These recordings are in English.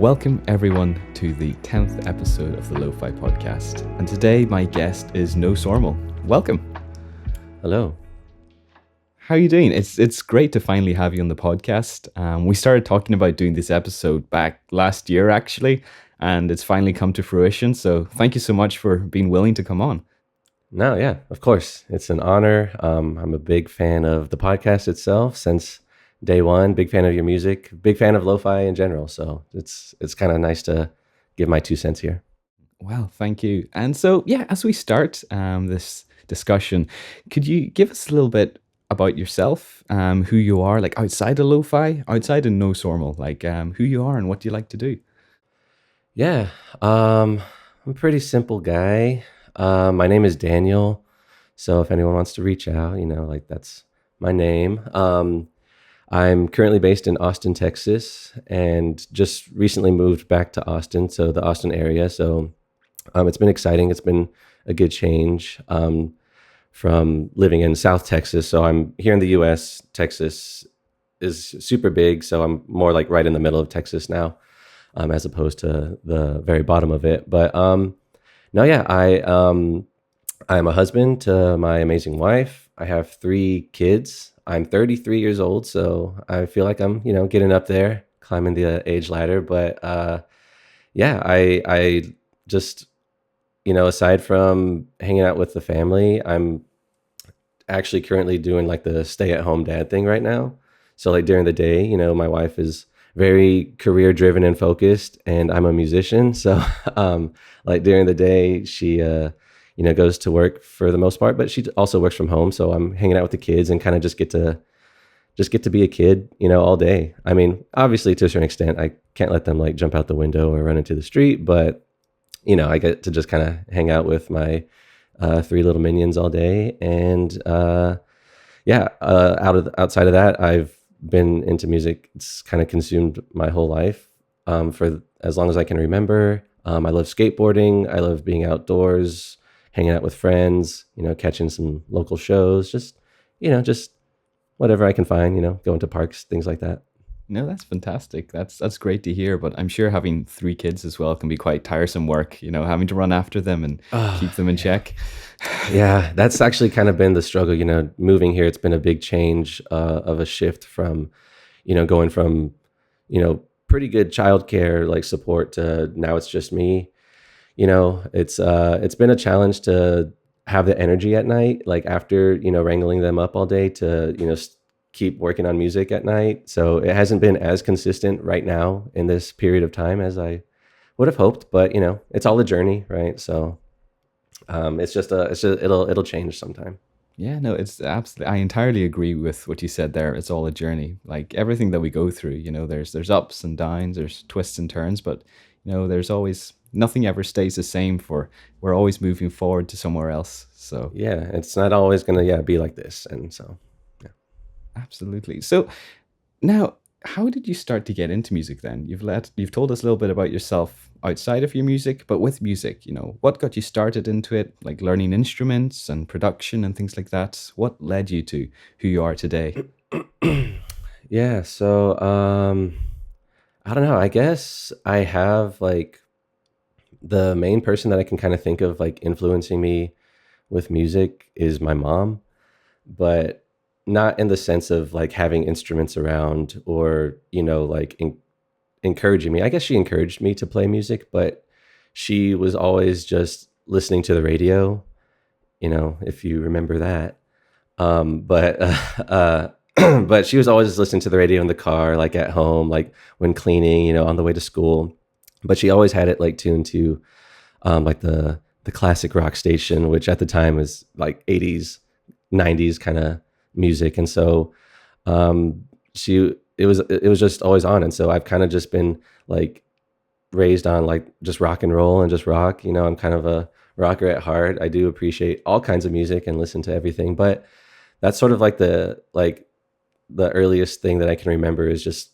Welcome everyone to the 10th episode of the Lofi Podcast. And today my guest is No Sormal. Welcome. Hello. How are you doing? It's great to finally have you on the podcast. We started talking about doing this episode back last year actually, and it's finally come to fruition. So thank you so much for being willing to come on. No, yeah, of course. It's an honor. I'm a big fan of the podcast itself since day one, big fan of your music, big fan of lo-fi in general. So it's kind of nice to give my 2 cents here. Well, thank you. And so, yeah, as we start this discussion, could you give us a little bit about yourself, who you are, like outside of lo-fi, outside of No Sormal, like who you are and what you like to do? Yeah, I'm a pretty simple guy. My name is Daniel. So if anyone wants to reach out, that's my name. I'm currently based in Austin, Texas, and just recently moved back to Austin, so the Austin area. So it's been exciting. It's been a good change from living in South Texas. So I'm here in the U.S. Texas is super big, so I'm more like right in the middle of Texas now, as opposed to the very bottom of it. But no, yeah, I'm a husband to my amazing wife. I have 3 kids. I'm 33 years old, so I feel like I'm, getting up there, climbing the age ladder. But yeah, I just, aside from hanging out with the family, I'm actually currently doing like the stay-at-home dad thing right now. So like during the day, my wife is very career driven and focused, and I'm a musician. So like during the day, she goes to work for the most part, but she also works from home. So I'm hanging out with the kids and kind of just get to be a kid, all day. I mean, obviously to a certain extent, I can't let them like jump out the window or run into the street, but I get to just kind of hang out with my 3 little minions all day. And outside of that, I've been into music. It's kind of consumed my whole life for as long as I can remember. I love skateboarding. I love being outdoors, hanging out with friends, catching some local shows, just whatever I can find, going to parks, things like that. No, that's fantastic. That's great to hear. But I'm sure having 3 kids as well can be quite tiresome work, having to run after them and keep them in check. Yeah, that's actually kind of been the struggle, moving here. It's been a big change of a shift from, going from, pretty good childcare like support to now it's just me. It's been a challenge to have the energy at night, like after, wrangling them up all day to, keep working on music at night. So it hasn't been as consistent right now in this period of time as I would have hoped, but it's all a journey, right? So it'll change sometime. Yeah, no, it's absolutely. I entirely agree with what you said there. It's all a journey. Like everything that we go through, there's ups and downs, there's twists and turns, but there's always nothing ever stays the same. We're always moving forward to somewhere else. So yeah, it's not always gonna be like this, and so yeah. Absolutely. So now, how did you start to get into music then? You've told us a little bit about yourself outside of your music, but with music, what got you started into it, like learning instruments and production and things like that? What led you to who you are today? Yeah, so I don't know. I guess I have like the main person that I can kind of think of like influencing me with music is my mom, but not in the sense of like having instruments around or, like encouraging me. I guess she encouraged me to play music, but she was always just listening to the radio, if you remember that. But but she was always listening to the radio in the car, like at home, like when cleaning, on the way to school. But she always had it like tuned to like the classic rock station, which at the time was like 80s, 90s kind of music. And so it was just always on. And so I've kind of just been like raised on like just rock and roll and just rock. I'm kind of a rocker at heart. I do appreciate all kinds of music and listen to everything, but that's sort of like the earliest thing that I can remember is just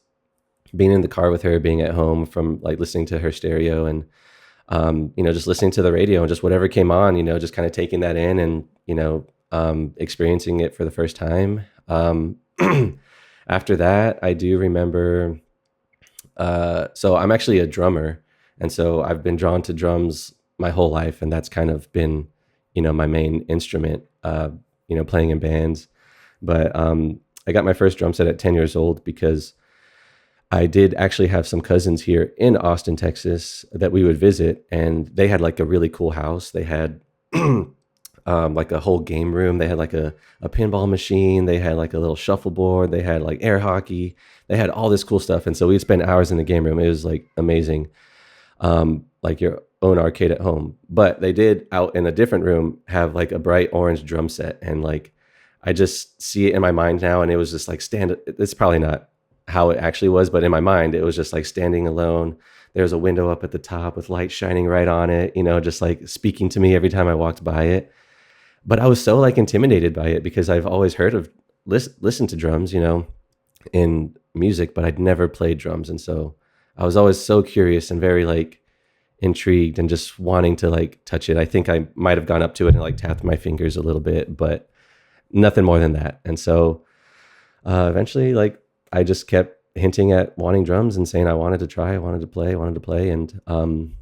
being in the car with her, being at home from like listening to her stereo and just listening to the radio and just whatever came on, just kind of taking that in and experiencing it for the first time. After that, I do remember So I'm actually a drummer, and so I've been drawn to drums my whole life, and that's kind of been, my main instrument. Playing in bands. But I got my first drum set at 10 years old because I did actually have some cousins here in Austin, Texas, that we would visit, and they had like a really cool house. They had like a whole game room. They had like a pinball machine. They had like a little shuffleboard. They had like air hockey. They had all this cool stuff. And so we'd spend hours in the game room. It was like amazing, like your own arcade at home. But they did out in a different room have like a bright orange drum set. And like, I just see it in my mind now. And it was just like it's probably not how it actually was, but in my mind, it was just like standing alone. There's a window up at the top with light shining right on it, just like speaking to me every time I walked by it. But I was so like intimidated by it because I've always heard of listened to drums, in music, but I'd never played drums. And so I was always so curious and very like intrigued and just wanting to like touch it. I think I might have gone up to it and like tapped my fingers a little bit, but nothing more than that. And so eventually, like, I just kept hinting at wanting drums and saying I wanted to try, I wanted to play, I wanted to play. And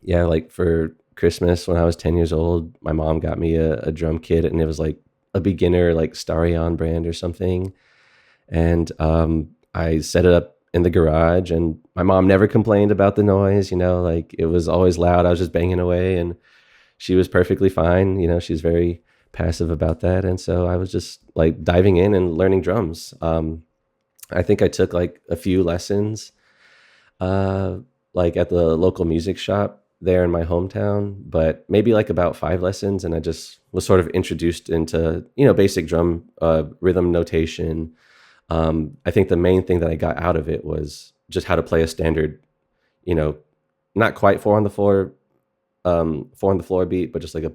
yeah, like for Christmas when I was 10 years old, my mom got me a drum kit, and it was like a beginner, like Starion brand or something. And I set it up in the garage, and my mom never complained about the noise, like it was always loud. I was just banging away, and she was perfectly fine. She's very passive about that. And so I was just like diving in and learning drums. I think I took like a few lessons, like at the local music shop there in my hometown, but maybe like about 5 lessons. And I just was sort of introduced into, basic drum rhythm notation. I think the main thing that I got out of it was just how to play a standard, not quite four on the floor beat, but just like a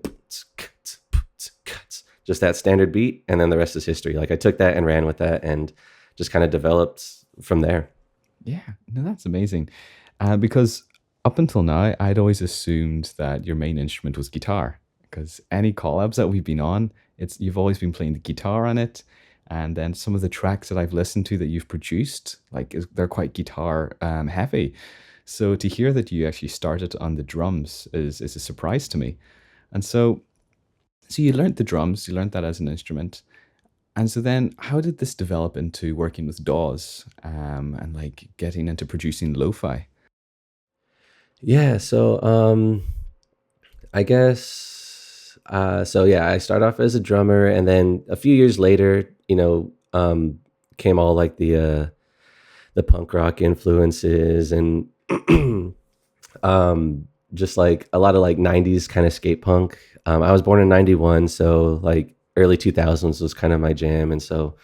just that standard beat, and then the rest is history. Like I took that and ran with that, and just kind of developed from there. Yeah, no, that's amazing. Because up until now, I'd always assumed that your main instrument was guitar. Because any collabs that we've been on, you've always been playing the guitar on it, and then some of the tracks that I've listened to that you've produced, like they're quite guitar heavy. So to hear that you actually started on the drums is a surprise to me. And so you learned the drums, you learned that as an instrument. And so then how did this develop into working with DAWs and like getting into producing lo-fi? Yeah, so I guess so yeah, I started off as a drummer, and then a few years later, came all like the punk rock influences, and just like a lot of like 90s kind of skate punk. I was born in 91, so like early 2000s was kind of my jam. And so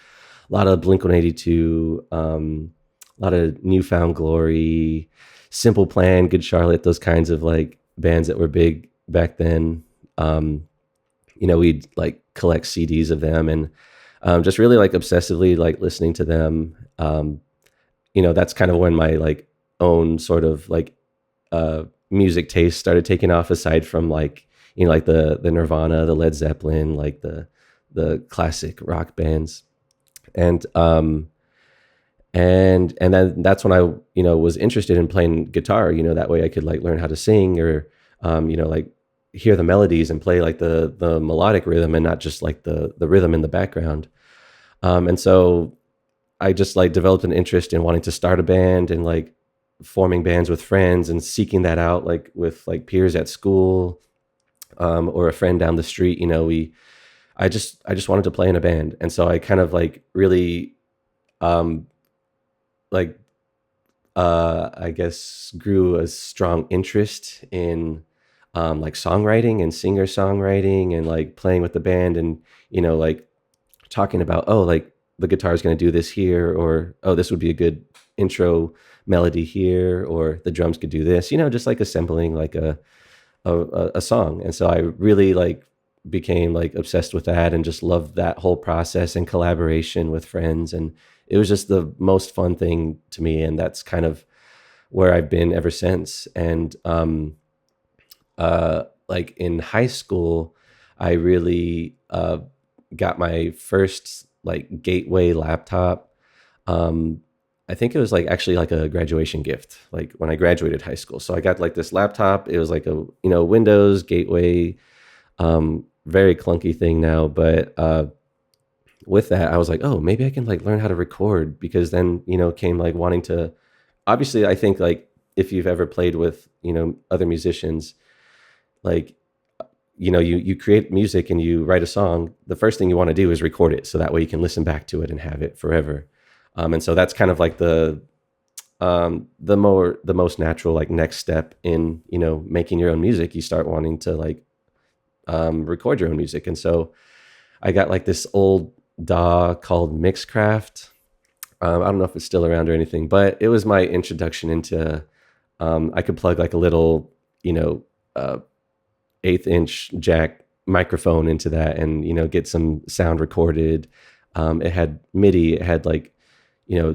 a lot of Blink 182, a lot of Newfound Glory, Simple Plan, Good Charlotte, those kinds of like bands that were big back then. We'd like collect CDs of them, and just really like obsessively like listening to them. That's kind of when my like own sort of like music taste started taking off, aside from like, like the Nirvana, the Led Zeppelin, like the classic rock bands. And and then that's when I, was interested in playing guitar, that way I could like learn how to sing, or like hear the melodies and play like the melodic rhythm, and not just like the rhythm in the background. And so I just like developed an interest in wanting to start a band, and like forming bands with friends, and seeking that out like with like peers at school, or a friend down the street. I just wanted to play in a band. And so I kind of like really um like I guess grew a strong interest in like songwriting and singer songwriting, and like playing with the band, and like talking about, oh, like the guitar is going to do this here, or oh, this would be a good intro melody here, or the drums could do this, just like assembling like a song. And so I really like became like obsessed with that, and just loved that whole process and collaboration with friends. And it was just the most fun thing to me, and that's kind of where I've been ever since. And like in high school, I really got my first like gateway laptop. I think it was like actually like a graduation gift, like when I graduated high school. So I got like this laptop. It was like a, Windows gateway, very clunky thing now, but with that, I was like, oh, maybe I can like learn how to record, because then, came like wanting to, obviously, I think like if you've ever played with, other musicians, like, you create music and you write a song, the first thing you want to do is record it. So that way you can listen back to it and have it forever. And so that's kind of like the most natural like next step in, making your own music. You start wanting to like record your own music. And so I got like this old DAW called Mixcraft. I don't know if it's still around or anything, but it was my introduction into. I could plug like a little, uh, 1/8 inch jack microphone into that, and get some sound recorded. It had MIDI. It had like,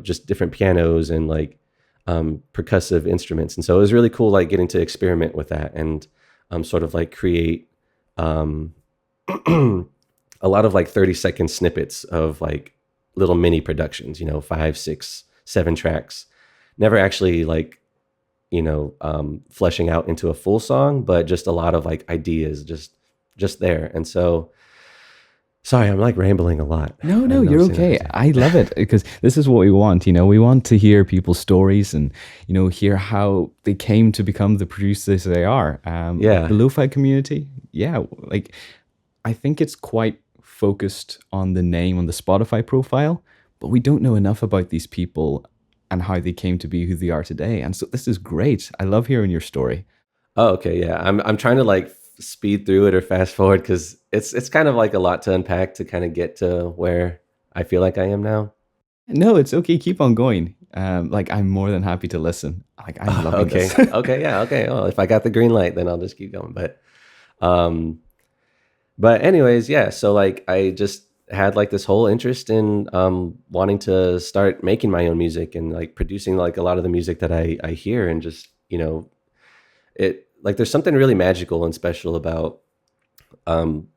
just different pianos and like percussive instruments, and so it was really cool, like getting to experiment with that and sort of like create um, a lot of like 30-second snippets of like little mini productions, 5, 6, 7 tracks. Never actually like, fleshing out into a full song, but just a lot of like ideas just there. And so, sorry, I'm like rambling a lot. No, I no, don't know you're if okay. I love it because this is what we want. We want to hear people's stories and, hear how they came to become the producers they are. The Yeah. lo-fi community, yeah, like I think it's quite focused on the name on the Spotify profile, but we don't know enough about these people and how they came to be who they are today. And so this is great. I love hearing your story. Oh, okay. Yeah. I'm trying to like speed through it or fast forward, because it's kind of like a lot to unpack to kind of get to where I feel like I am now. No, it's okay. Keep on going. Like I'm more than happy to listen. Like I'm loving this. Okay. Okay. Yeah. Okay. Well, if I got the green light, then I'll just keep going. Um, but anyways, yeah. So like I just had like this whole interest in wanting to start making my own music and like producing like a lot of the music that I hear, and just, it like there's something really magical and special about um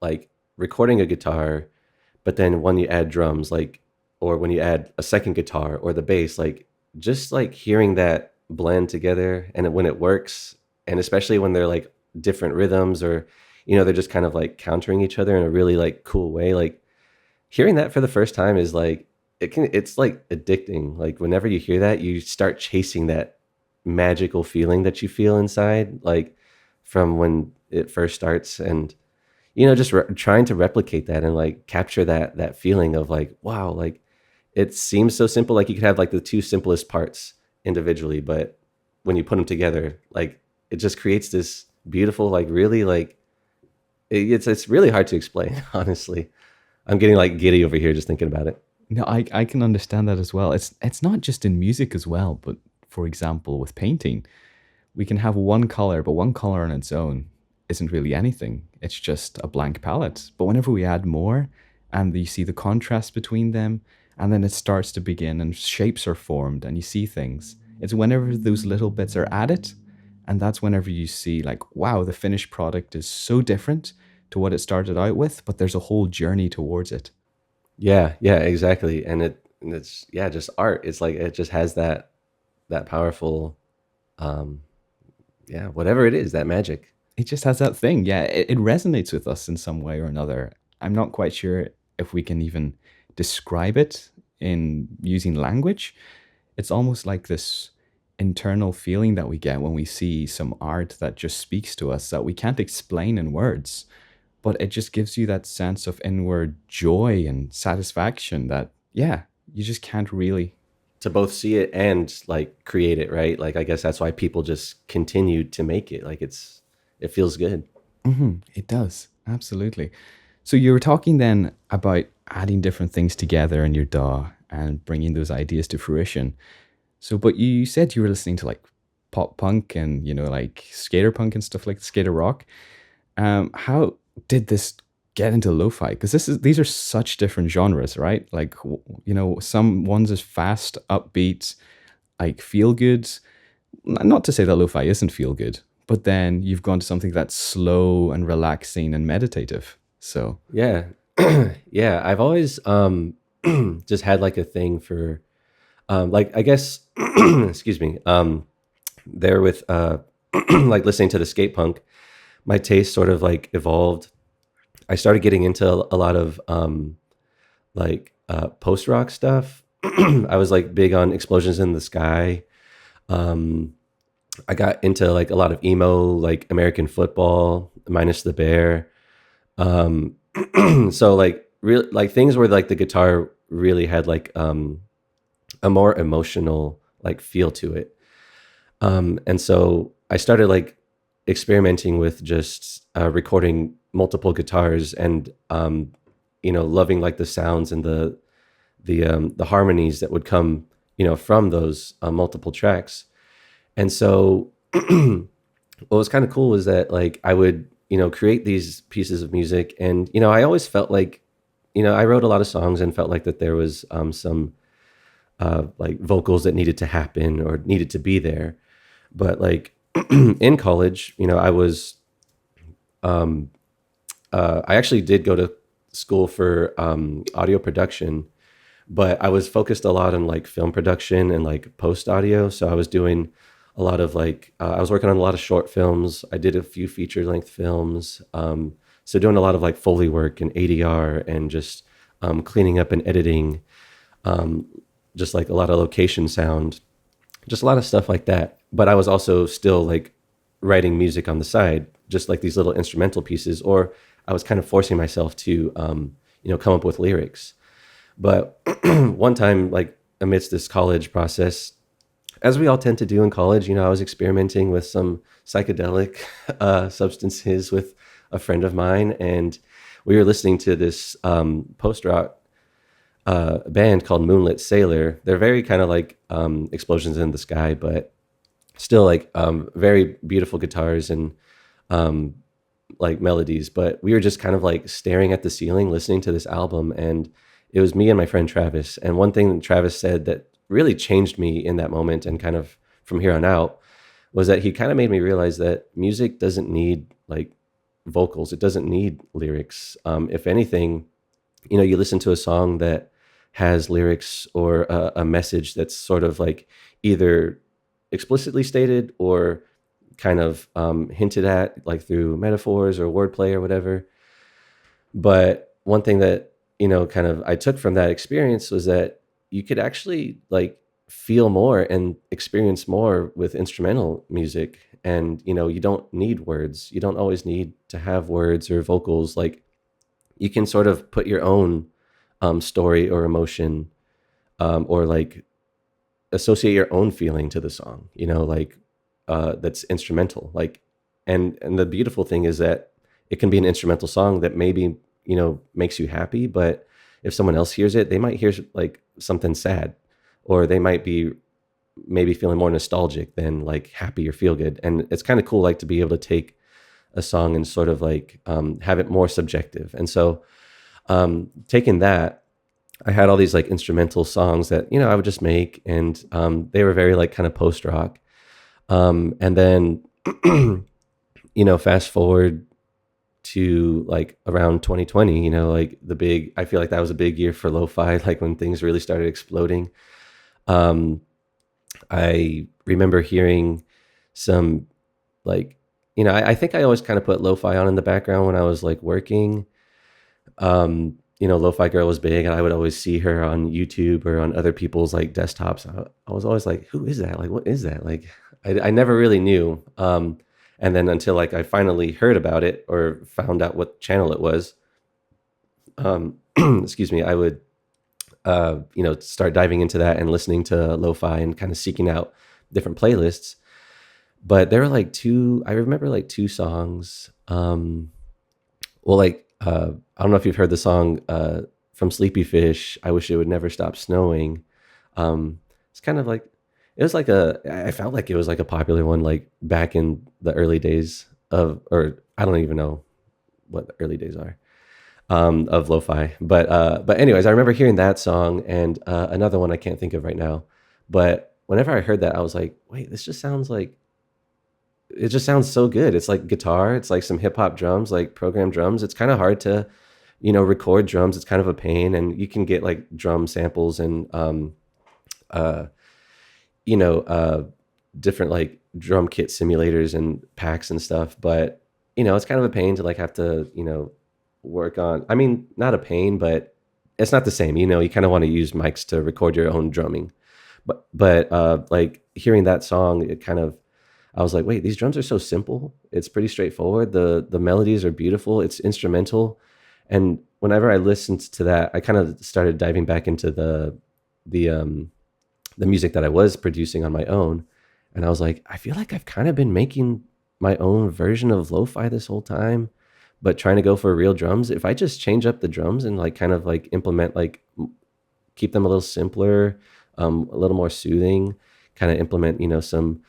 like recording a guitar, but then when you add drums, like, or when you add a second guitar or the bass, like just like hearing that blend together, and when it works, and especially when they're like different rhythms, or they're just kind of like countering each other in a really like cool way, like hearing that for the first time is like, it's like addicting. Like whenever you hear that, you start chasing that magical feeling that you feel inside, like from when it first starts. And just trying to replicate that and like capture that feeling of like, wow, like it seems so simple, like you could have like the two simplest parts individually, but when you put them together, like it just creates this beautiful, like really like it's really hard to explain. Honestly, I'm getting like giddy over here just thinking about it. No, I can understand that as well. It's not just in music as well, but for example, with painting, we can have one color, but one color on its own isn't really anything. It's just a blank palette. But whenever we add more and you see the contrast between them, and then it starts to begin and shapes are formed and you see things, it's whenever those little bits are added. And that's whenever you see, like, wow, the finished product is so different to what it started out with, but there's a whole journey towards it. Yeah, yeah, exactly. And it's, yeah, just art. It's like it just has that powerful, um yeah, whatever it is, that magic. It just has that thing. Yeah, it resonates with us in some way or another. I'm not quite sure if we can even describe it in using language. It's almost like this internal feeling that we get when we see some art that just speaks to us that we can't explain in words, but it just gives you that sense of inward joy and satisfaction that, yeah, you just can't really. To both see it and like create it, right? Like I guess that's why people just continue to make it. Like it feels good. It does. Absolutely. So you were talking then about adding different things together in your DAW and bringing those ideas to fruition. So, but you said you were listening to like pop punk and, like skater punk and stuff like skater rock. How did this get into lo-fi? Because these are such different genres, right? Like, some ones is fast, upbeat, like feel good. Not to say that lo-fi isn't feel good, but then you've gone to something that's slow and relaxing and meditative. So, Yeah. Yeah. I've always just had like a thing for Like I guess, excuse me. There with like listening to the skate punk, my taste sort of like evolved. I started getting into a lot of post rock stuff. I was like big on Explosions in the Sky. Um, I got into like a lot of emo, like American football, minus the bear. Um, so like real like things where like the guitar really had like a more emotional like feel to it. And so I started like experimenting with just recording multiple guitars and loving like the sounds and the harmonies that would come from those multiple tracks. And so what was kind of cool was that like I would create these pieces of music, and I always felt like I wrote a lot of songs and felt like that there was some like vocals that needed to happen or needed to be there. But like in college, I was I actually did go to school for audio production, but I was focused a lot on like film production and like post audio. So I was doing a lot of like I was working on a lot of short films. I did a few feature length films. So doing a lot of like Foley work and ADR and just cleaning up and editing, just like a lot of location sound, just a lot of stuff like that. But I was also still like writing music on the side, just like these little instrumental pieces, or I was kind of forcing myself to, come up with lyrics. But one time, like amidst this college process, as we all tend to do in college, I was experimenting with some psychedelic substances with a friend of mine, and we were listening to this post rock band called Moonlit Sailor. They're very kind of like Explosions in the Sky, but still like very beautiful guitars and um, like melodies. But we were just kind of like staring at the ceiling, listening to this album, and it was me and my friend Travis. And one thing that Travis said that really changed me in that moment and kind of from here on out was that he kind of made me realize that music doesn't need like vocals. It doesn't need lyrics. If anything, you listen to a song that has lyrics or a message that's sort of like either explicitly stated or kind of hinted at like through metaphors or wordplay or whatever. But one thing that, kind of I took from that experience was that you could actually like feel more and experience more with instrumental music. And, you don't need words. You don't always need to have words or vocals. Like you can sort of put your own story or emotion or like associate your own feeling to the song, like that's instrumental. Like, and the beautiful thing is that it can be an instrumental song that maybe, makes you happy, but if someone else hears it, they might hear like something sad, or they might be maybe feeling more nostalgic than like happy or feel good. And it's kind of cool, like to be able to take a song and sort of like have it more subjective. And so taking that, I had all these like instrumental songs that I would just make, and they were very like kind of post rock. And then fast forward to like around 2020, like I feel like that was a big year for lo-fi, like when things really started exploding. Um, I remember hearing some like I think I always kind of put lo-fi on in the background when I was like working. Lo-fi girl was big, and I would always see her on YouTube or on other people's like desktops. I was always like, who is that? Like, what is that? Like, I never really knew. And then until like I finally heard about it or found out what channel it was, excuse me, I would, start diving into that and listening to lo-fi and kind of seeking out different playlists. But there were like I remember like two songs. I don't know if you've heard the song from Sleepy Fish, "I Wish It Would Never Stop Snowing." It's kind of like, it was like I felt like it was like a popular one, like back in the early days or I don't even know what the early days are of lo-fi. But anyways, I remember hearing that song and another one I can't think of right now. But whenever I heard that, I was like, wait, it just sounds so good. It's like guitar, it's like some hip hop drums, like programmed drums. It's kind of hard to, record drums. It's kind of a pain, and you can get like drum samples and uh, you know, different like drum kit simulators and packs and stuff. But it's kind of a pain to like have to work on. I mean, not a pain, but it's not the same. You kind of want to use mics to record your own drumming. But like hearing that song, it kind of I was like, wait, these drums are so simple. It's pretty straightforward. The melodies are beautiful. It's instrumental. And whenever I listened to that, I kind of started diving back into the um the music that I was producing on my own. And I was like, I feel like I've kind of been making my own version of lo-fi this whole time, but trying to go for real drums. If I just change up the drums and like kind of like implement like keep them a little simpler, a little more soothing, kind of implement, some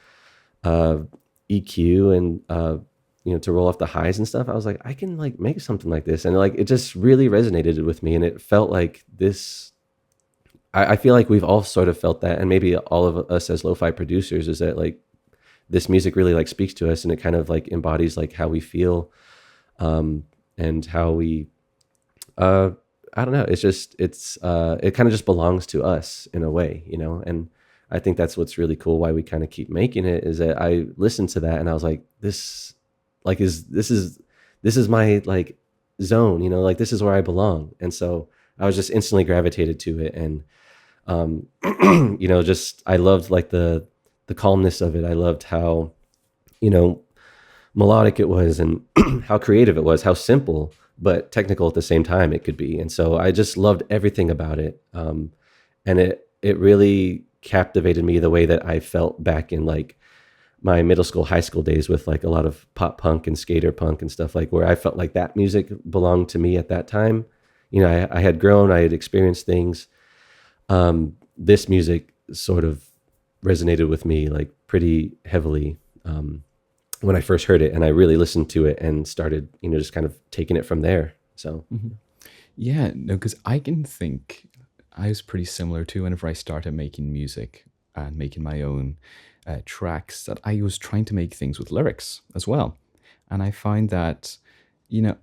uh, EQ and to roll off the highs and stuff. I was like, I can like make something like this, and like it just really resonated with me, and it felt like this. I feel like we've all sort of felt that, and maybe all of us as lo-fi producers is that like this music really like speaks to us, and it kind of like embodies like how we feel, and how we uh I don't know. It kind of just belongs to us in a way, and I think that's what's really cool why we kind of keep making it is that I listened to that and I was like, this is my like zone, like this is where I belong. And so I was just instantly gravitated to it. And just I loved like the calmness of it. I loved how, you know, melodic it was and how creative it was, how simple but technical at the same time it could be. And so I just loved everything about it. And it really captivated me the way that I felt back in like my middle school, high school days with like a lot of pop punk and skater punk and stuff, like where I felt like that music belonged to me at that time. I had grown, I had experienced things. This music sort of resonated with me like pretty heavily. When I first heard it, and I really listened to it and started, just kind of taking it from there. So, Mhm. Yeah, no, because I can think I was pretty similar too whenever I started making music and making my own tracks, that I was trying to make things with lyrics as well. And I find that, you know,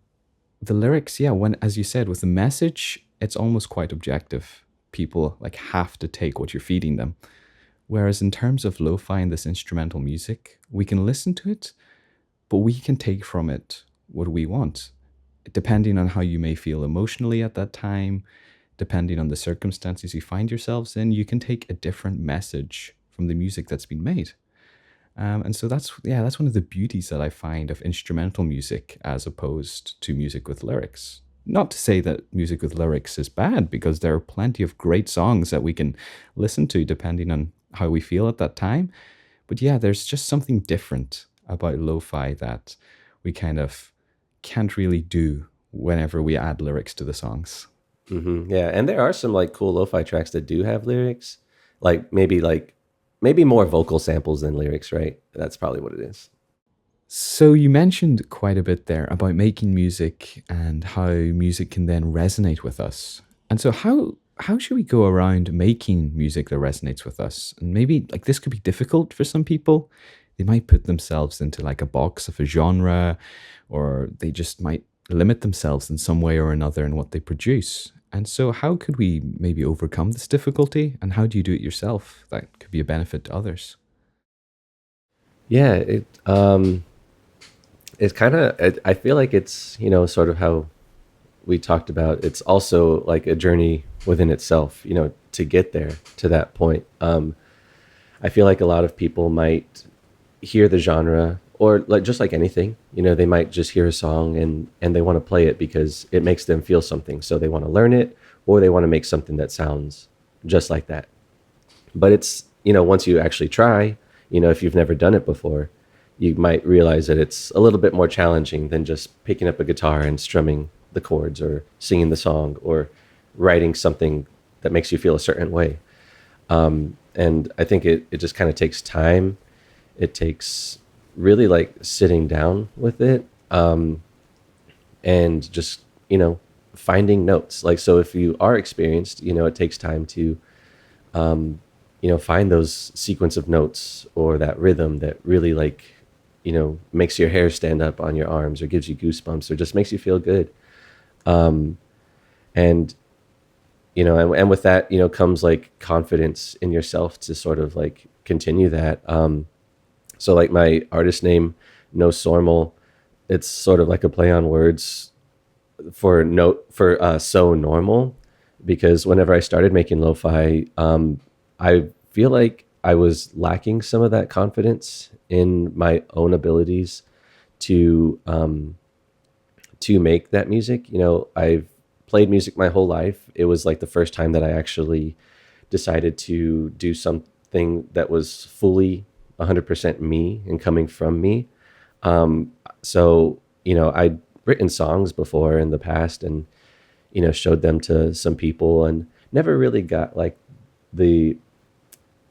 the lyrics, yeah, when, as you said, with the message, it's almost quite objective. People like have to take what you're feeding them. Whereas in terms of lo-fi and this instrumental music, we can listen to it, but we can take from it what we want, depending on how you may feel emotionally at that time, depending on the circumstances you find yourselves in. You can take a different message from the music that's been made. And so that's one of the beauties that I find of instrumental music as opposed to music with lyrics. Not to say that music with lyrics is bad, because there are plenty of great songs that we can listen to depending on how we feel at that time. But yeah, there's just something different about lo-fi that we kind of can't really do whenever we add lyrics to the songs. yeah. And there are some like cool lo-fi tracks that do have lyrics, like maybe more vocal samples than lyrics, right? That's probably what it is. So you mentioned quite a bit there about making music and how music can then resonate with us. And so how should we go around making music that resonates with us? And maybe like this could be difficult for some people. They might put themselves into like a box of a genre, or they just might limit themselves in some way or another in what they produce. And so how could we maybe overcome this difficulty? And how do you do it yourself that could be a benefit to others? Yeah, it's kind of, I feel like it's, sort of how we talked about. It's also like a journey within itself, to get there to that point. I feel like a lot of people might hear the genre, or like just like anything, they might just hear a song and they want to play it because it makes them feel something. So they want to learn it, or they want to make something that sounds just like that. But it's, once you actually try, if you've never done it before, you might realize that it's a little bit more challenging than just picking up a guitar and strumming the chords or singing the song or writing something that makes you feel a certain way. And I think it just kind of takes time. It takes really like sitting down with it, and just, finding notes. Like, so if you are experienced, it takes time to, find those sequence of notes or that rhythm that really like, makes your hair stand up on your arms or gives you goosebumps or just makes you feel good. And and with that, comes like confidence in yourself to sort of like continue that. So like my artist name, No Sormal, it's sort of like a play on words for so normal, because whenever I started making lo-fi, I feel like I was lacking some of that confidence in my own abilities to make that music. I've played music my whole life. It was like the first time that I actually decided to do something that was fully 100% me and coming from me. So, I'd written songs before in the past, and, showed them to some people, and never really got like the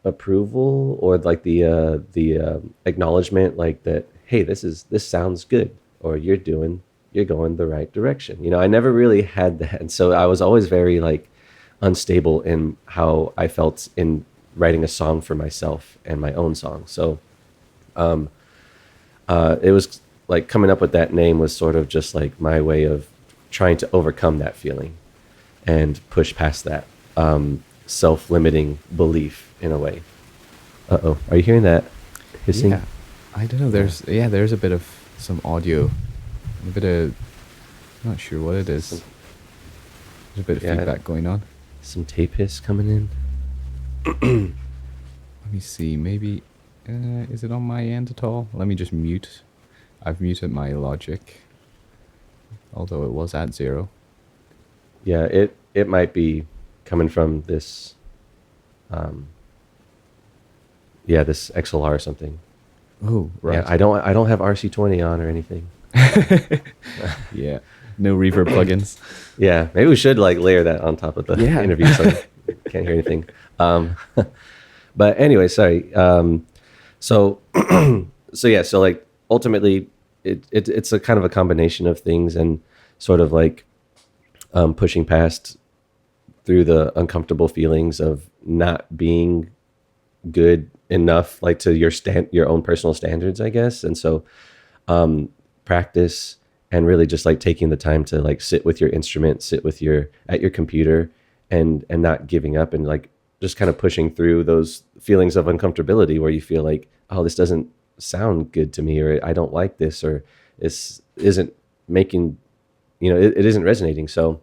approval or like the acknowledgement, like that, hey, this sounds good, or you're going the right direction. I never really had that. And so I was always very like unstable in how I felt in writing a song for myself and my own song. So it was like coming up with that name was sort of just like my way of trying to overcome that feeling and push past that self-limiting belief in a way. Uh-oh, are you hearing that hissing? Yeah, I don't know. Yeah, There's a bit of some audio, a bit of not sure what it some, is. There's a bit of yeah, feedback going on. some tape hiss coming in. Let me see. Maybe is it on my end at all? Let me just mute. I've muted my Logic, although it was at zero. Yeah, it might be coming from this, um, yeah, this XLR or something. Oh, Yeah, right. I don't have RC20 on or anything. Yeah. No reverb plugins. Yeah, maybe we should like layer that on top of the Yeah. interview so you can't hear anything. Um, but anyway, sorry. So so yeah, so like ultimately it's a kind of a combination of things, and sort of like pushing past through the uncomfortable feelings of not being good enough, like to your own personal standards, I guess. And so practice, and really just like taking the time to like sit with your instrument, sit with your at your computer, and not giving up, and like just kind of pushing through those feelings of uncomfortability where you feel like, oh, this doesn't sound good to me, or I don't like this, or this isn't making, it isn't resonating. So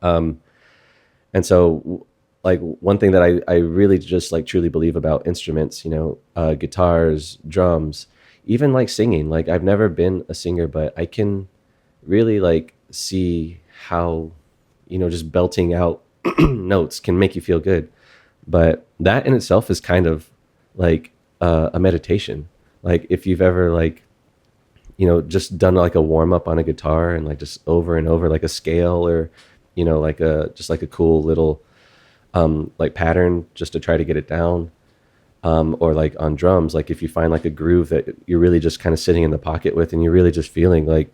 and so like one thing that I really just like truly believe about instruments, guitars, drums, even like singing. Like I've never been a singer, but I can really like see how, just belting out notes can make you feel good. But that in itself is kind of like a meditation. Like if you've ever like, just done like a warm up on a guitar, and like just over and over like a scale, or like a just like a cool little like pattern just to try to get it down. Or like on drums, like if you find like a groove that you're really just kind of sitting in the pocket with, and you're really just feeling like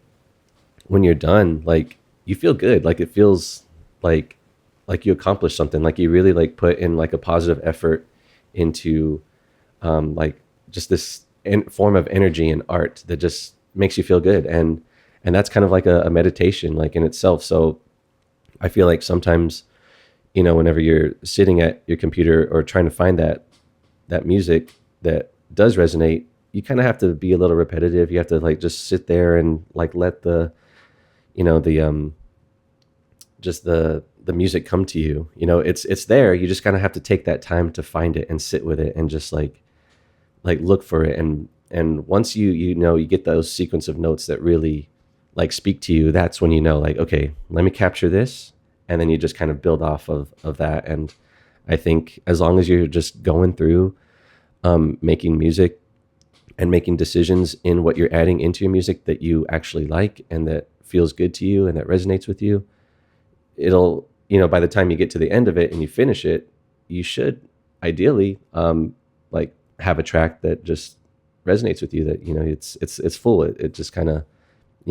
when you're done, like you feel good, like it feels like you accomplished something, like you really like put in like a positive effort into like just this form of energy and art that just makes you feel good. And that's kind of like a meditation like in itself. So I feel like sometimes, whenever you're sitting at your computer or trying to find that music that does resonate, you kind of have to be a little repetitive. You have to like just sit there and like let the, the just the music come to you. It's there. You just kind of have to take that time to find it and sit with it, and just like look for it. And once you get those sequence of notes that really like speak to you, that's when like, okay, let me capture this. And then you just kind of build off of that. And I think as long as you're just going through making music and making decisions in what you're adding into your music that you actually like and that feels good to you and that resonates with you, it'll, by the time you get to the end of it and you finish it, you should ideally like have a track that just resonates with you, that it's full. It just kind of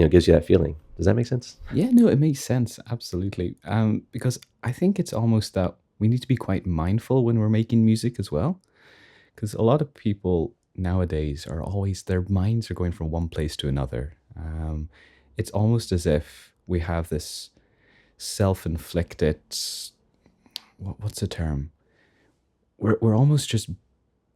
gives you that feeling. Does that make sense? Yeah, no, it makes sense. Absolutely. Because I think it's almost that we need to be quite mindful when we're making music as well. Because a lot of people nowadays are always, their minds are going from one place to another. It's almost as if we have this self inflicted what's the term? We're almost just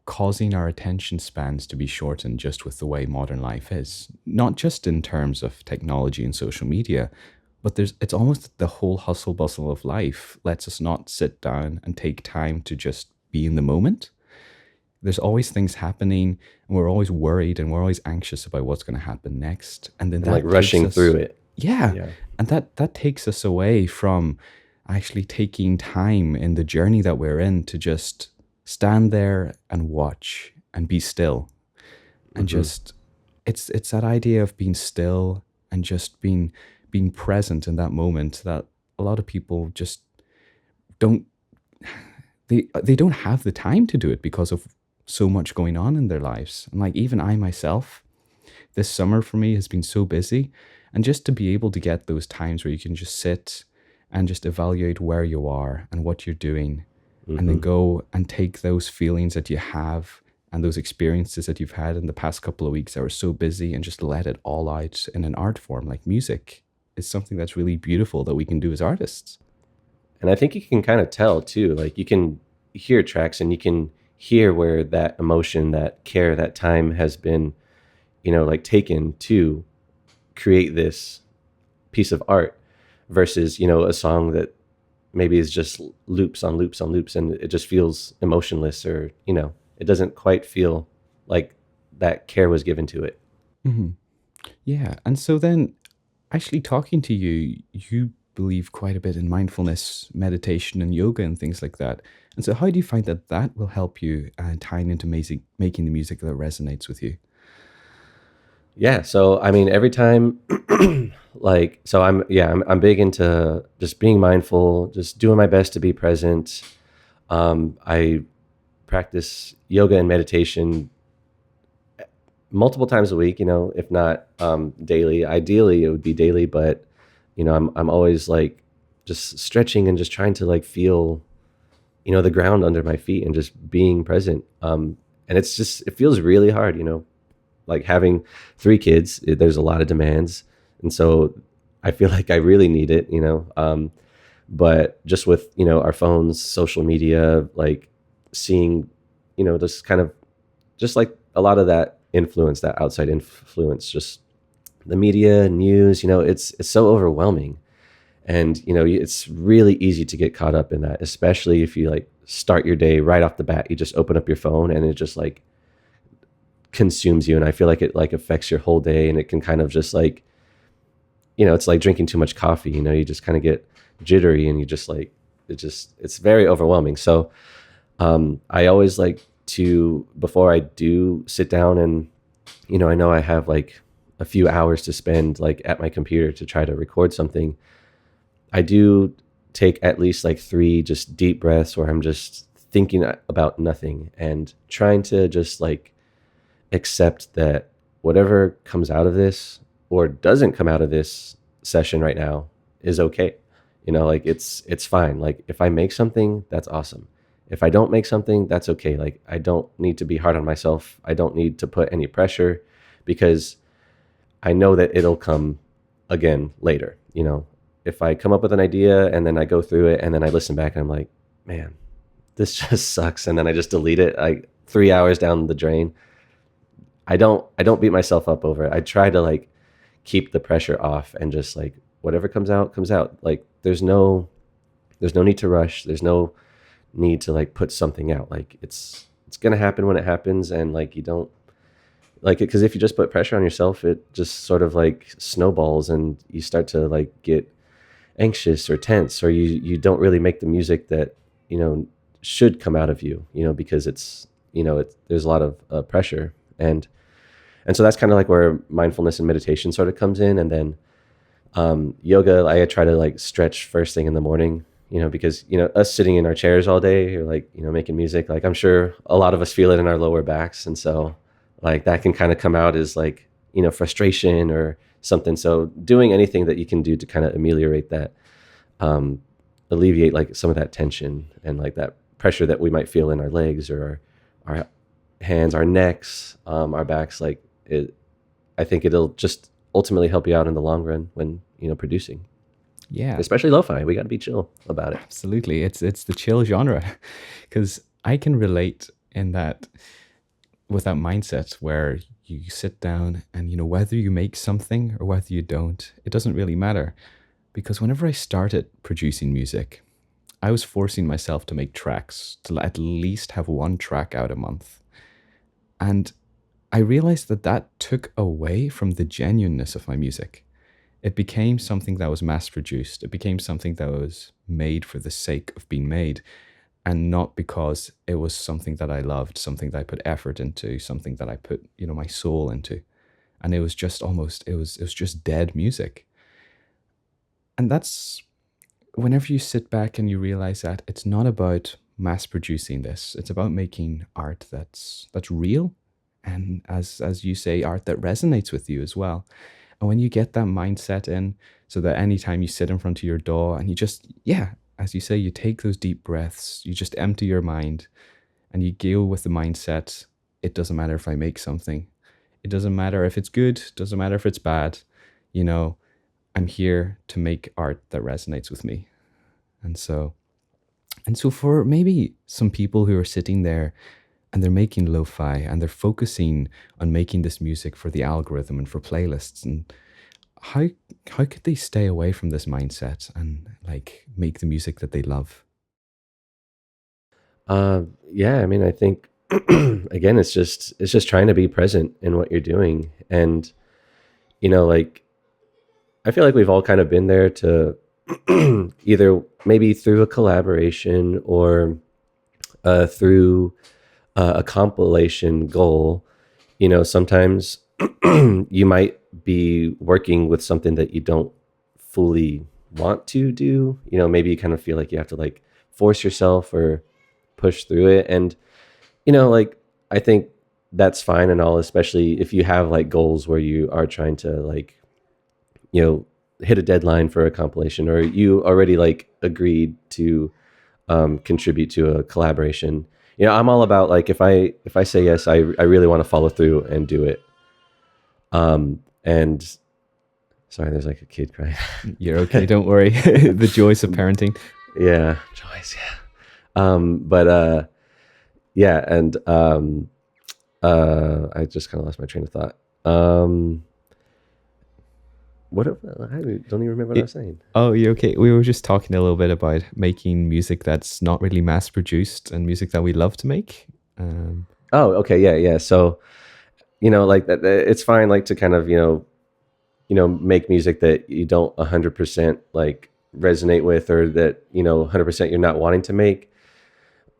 causing our attention spans to be shortened just with the way modern life is. Not just in terms of technology and social media, but it's almost the whole hustle bustle of life lets us not sit down and take time to just be in the moment. There's always things happening, and we're always worried and we're always anxious about what's going to happen next. And then And like that takes rushing through us, it. yeah, Yeah. and that takes us away from actually taking time in the journey that we're in to just stand there and watch and be still and Hmm. just it's that idea of being still and just being present in that moment that a lot of people just don't they don't have the time to do it because of so much going on in their lives. And like even I myself, this summer for me has been so busy, and just to be able to get those times where you can just sit and just evaluate where you are and what you're doing, and then Hmm. go and take those feelings that you have and those experiences that you've had in the past couple of weeks that were so busy and just let it all out in an art form like music is something that's really beautiful that we can do as artists. And I think you can kind of tell too. Like you can hear tracks and you can hear where that emotion, that care, that time has been, like taken to create this piece of art versus, a song that maybe is just loops on loops on loops and it just feels emotionless or, it doesn't quite feel like that care was given to it. Hmm. Yeah. And so then, actually, talking to you, you believe quite a bit in mindfulness, meditation, and yoga and things like that. And so, how do you find that that will help you tying into making the music that resonates with you? Yeah. So, I mean, every time, I'm big into just being mindful, just doing my best to be present. I practice yoga and meditation multiple times a week, if not daily. Ideally, it would be daily, but I'm always like just stretching and just trying to like feel, the ground under my feet and just being present. And it feels really hard, like having three kids. There's a lot of demands, and so I feel like I really need it, but just with our phones, social media, like seeing, just kind of just like a lot of that influence, that outside influence, just the media, news, it's so overwhelming. And, it's really easy to get caught up in that, especially if you like start your day right off the bat. You just open up your phone and it just like consumes you. And I feel like it like affects your whole day and it can kind of just like, it's like drinking too much coffee, you just kind of get jittery and you just like, it's very overwhelming. So, I always like to, before I do sit down and, I know I have like a few hours to spend like at my computer to try to record something. I do take at least like three just deep breaths where I'm just thinking about nothing and trying to just like accept that whatever comes out of this or doesn't come out of this session right now is okay. Like it's fine. Like if I make something, that's awesome. If I don't make something, that's okay. Like I don't need to be hard on myself. I don't need to put any pressure because I know that it'll come again later. If I come up with an idea and then I go through it and then I listen back and I'm like, man, this just sucks. And then I just delete it like 3 hours down the drain. I don't beat myself up over it. I try to like keep the pressure off and just like whatever comes out comes out. Like there's no need to rush. There's no need to like put something out. Like it's gonna happen when it happens, and like you don't like it because if you just put pressure on yourself, it just sort of like snowballs, and you start to like get anxious or tense, or you don't really make the music that you know should come out of you. Because it's there's a lot of pressure, and so that's kind of like where mindfulness and meditation sort of comes in, and then yoga, I try to like stretch first thing in the morning, because, us sitting in our chairs all day or like, making music, like I'm sure a lot of us feel it in our lower backs. And so like that can kind of come out as like, frustration or something. So doing anything that you can do to kind of ameliorate that, um, alleviate like some of that tension and like that pressure that we might feel in our legs or our hands, our necks, our backs, like I think it'll just ultimately help you out in the long run when, producing. Yeah, especially lo-fi. We got to be chill about it. absolutely. It's the chill genre because I can relate in that with that mindset where you sit down and whether you make something or whether you don't, it doesn't really matter because whenever I started producing music, I was forcing myself to make tracks, to at least have one track out a month. And I realized that that took away from the genuineness of my music. It became something that was mass produced. It became something that was made for the sake of being made and not because it was something that I loved, something that I put effort into, something that I put, my soul into. And it was just almost it was just dead music. And that's whenever you sit back and you realize that it's not about mass producing this. It's about making art that's real and as you say, art that resonates with you as well. And when you get that mindset in, so that anytime you sit in front of your DAW and you just, yeah, as you say, you take those deep breaths, you just empty your mind and you go with the mindset, it doesn't matter if I make something. It doesn't matter if it's good, doesn't matter if it's bad. You know, I'm here to make art that resonates with me. And so for maybe some people who are sitting there and they're making lo-fi and they're focusing on making this music for the algorithm and for playlists, and how how could they stay away from this mindset and like make the music that they love? Yeah, I mean, I think again, it's just trying to be present in what you're doing, and like I feel like we've all kind of been there to either maybe through a collaboration or through a compilation goal. Sometimes you might be working with something that you don't fully want to do. Maybe you kind of feel like you have to like force yourself or push through it. And, like I think that's fine and all, especially if you have like goals where you are trying to like, hit a deadline for a compilation or you already like agreed to contribute to a collaboration. I'm all about like if I say yes, I really want to follow through and do it. And sorry, there's like a kid crying. You're okay, don't worry. The joys of parenting. Yeah, Joyce. Yeah. But yeah, and I just kind of lost my train of thought. What? I don't even remember what I was saying. Oh, you're okay. We were just talking a little bit about making music that's not really mass produced and music that we love to make. Um, Oh, okay, yeah, yeah. So like that, it's fine, like to kind of make music that you don't 100% like resonate with, or that 100% you're not wanting to make.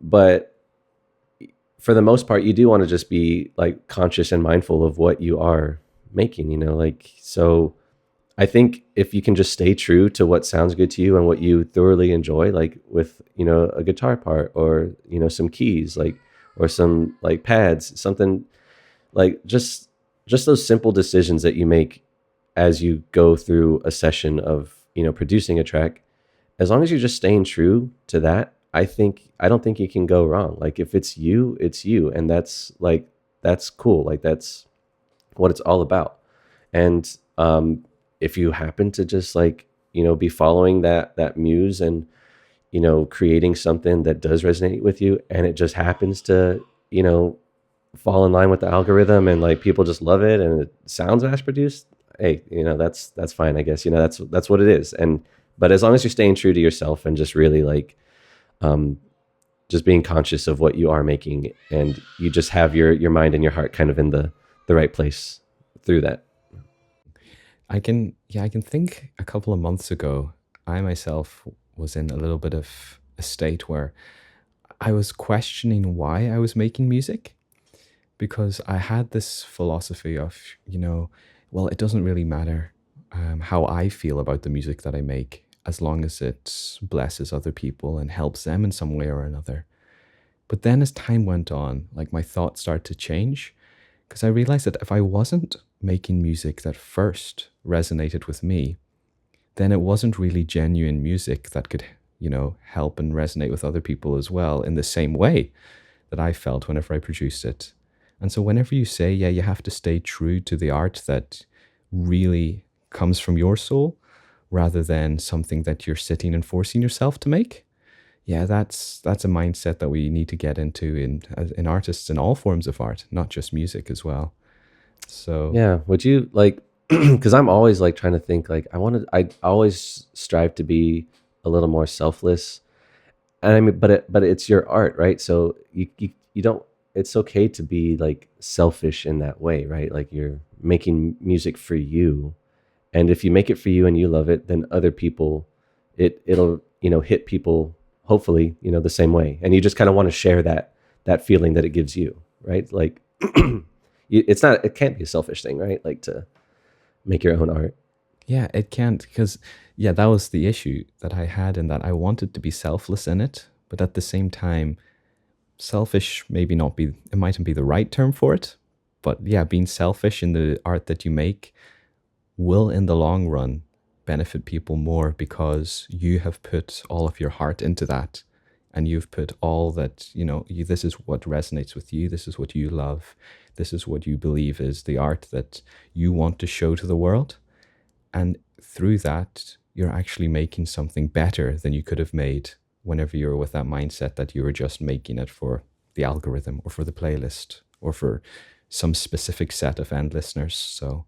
But for the most part, you do want to just be like conscious and mindful of what you are making. Like so. I think if you can just stay true to what sounds good to you and what you thoroughly enjoy, like with, a guitar part or, some keys, like, or some like pads, something like just those simple decisions that you make as you go through a session of, producing a track, as long as you're just staying true to that, I don't think you can go wrong. Like if it's you, it's you. And that's cool. Like that's what it's all about. And if you happen to just like be following that muse and creating something that does resonate with you, and it just happens to fall in line with the algorithm, and like people just love it and it sounds mass produced, hey, that's fine, I guess. That's what it is. And but as long as you're staying true to yourself and just really like um just being conscious of what you are making, and you just have your mind and your heart kind of in the right place through that. I can think a couple of months ago, I myself was in a little bit of a state where I was questioning why I was making music because I had this philosophy of, well, it doesn't really matter how I feel about the music that I make as long as it blesses other people and helps them in some way or another. But then as time went on, like my thoughts started to change because I realized that if I wasn't making music that first resonated with me, then it wasn't really genuine music that could, help and resonate with other people as well in the same way that I felt whenever I produced it. And so whenever you say, yeah, you have to stay true to the art that really comes from your soul rather than something that you're sitting and forcing yourself to make. Yeah, that's a mindset that we need to get into in artists in all forms of art, not just music as well. So Yeah. Would you like, because I'm always like trying to think, like, I always strive to be a little more selfless. And I mean, but it's your art, right? So you don't, it's okay to be like selfish in that way, right? Like you're making music for you. And if you make it for you and you love it, then other people, it'll, hit people, hopefully, the same way. And you just kind of want to share that feeling that it gives you, right? Like, it can't be a selfish thing, right? Like to make your own art. yeah, it can't because yeah, that was the issue that I had in that I wanted to be selfless in it, but at the same time, selfish maybe not be it mightn't be the right term for it. But yeah, being selfish in the art that you make will in the long run benefit people more because you have put all of your heart into that and you've put all that this is what resonates with you, this is what you love, this is what you believe is the art that you want to show to the world. And through that you're actually making something better than you could have made whenever you were with that mindset that you were just making it for the algorithm or for the playlist or for some specific set of end listeners. So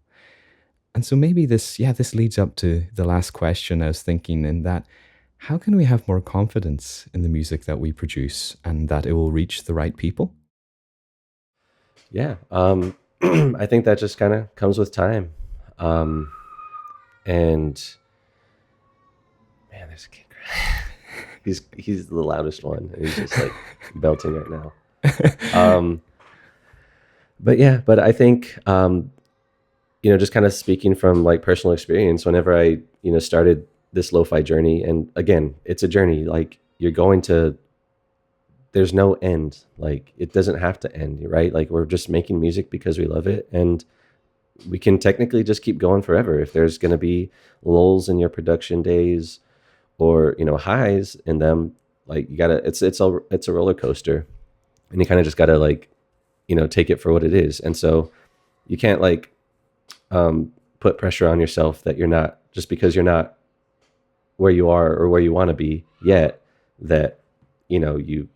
maybe this leads up to the last question I was thinking in that how can we have more confidence in the music that we produce and that it will reach the right people? Yeah. I think that just kind of comes with time. Um, and man, there's a kid crying. He's the loudest one. And he's just like belting right now. Um, but yeah, but I think, just kind of speaking from like personal experience, whenever I, started this lo-fi journey, and again, it's a journey, like there's no end. Like it doesn't have to end, right? Like we're just making music because we love it. And we can technically just keep going forever. If there's going to be lulls in your production days or, highs in them, like you gotta, it's a roller coaster, and you kind of just gotta like, take it for what it is. And so you can't like, put pressure on yourself that you're not, just because you're not where you are or where you want to be yet, that you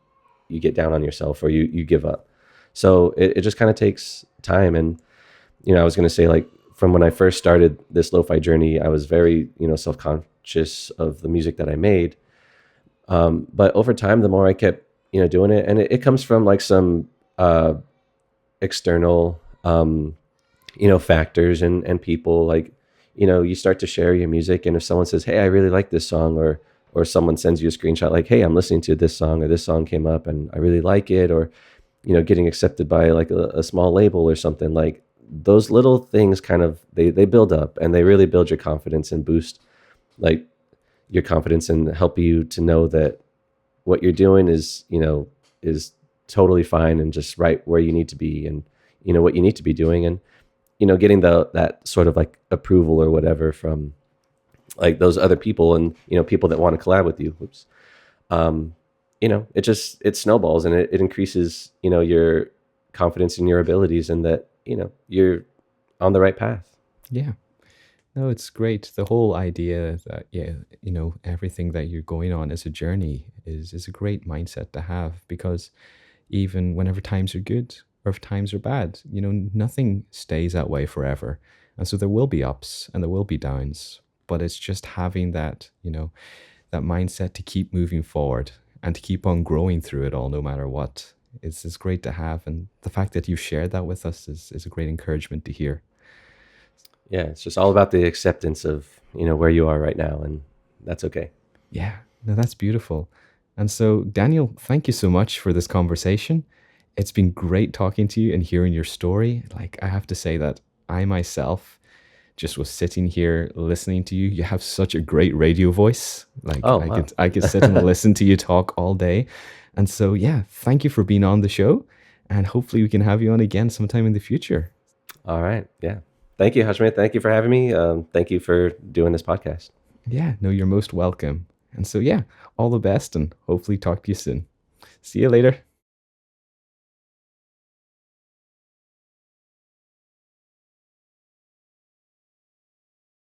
get down on yourself or you give up. So it just kind of takes time. And I was going to say, like, from when I first started this lo-fi journey, I was very self-conscious of the music that I made, but over time, the more I kept doing it, and it comes from like some external factors and people, like, you start to share your music, and if someone says, hey, I really like this song, or someone sends you a screenshot like, hey, I'm listening to this song, or this song came up and I really like it, or getting accepted by like a small label or something, like those little things kind of they build up, and they really build your confidence and boost like your confidence and help you to know that what you're doing is totally fine and just right where you need to be, and what you need to be doing. And getting that sort of like approval or whatever from like those other people, and people that want to collab with you. Oops. It snowballs, and it increases your confidence in your abilities, and that you're on the right path. Yeah. No, it's great. The whole idea that, yeah, everything that you're going on as a journey is a great mindset to have because even whenever times are good or if times are bad, nothing stays that way forever. And so there will be ups and there will be downs, but it's just having that mindset to keep moving forward and to keep on growing through it all, no matter what. It's great to have. And the fact that you've shared that with us is a great encouragement to hear. Yeah, it's just all about the acceptance of where you are right now, and that's okay. Yeah, no, that's beautiful. And so, Daniel, thank you so much for this conversation. It's been great talking to you and hearing your story. Like, I have to say that I myself just was sitting here listening to you. You have such a great radio voice. Like, Oh, I wow. could sit and listen to you talk all day. And so, yeah, thank you for being on the show. And hopefully we can have you on again sometime in the future. All right. Yeah. Thank you, Hashmit. Thank you for having me. Thank you for doing this podcast. Yeah, no, you're most welcome. And so, yeah, all the best and hopefully talk to you soon. See you later.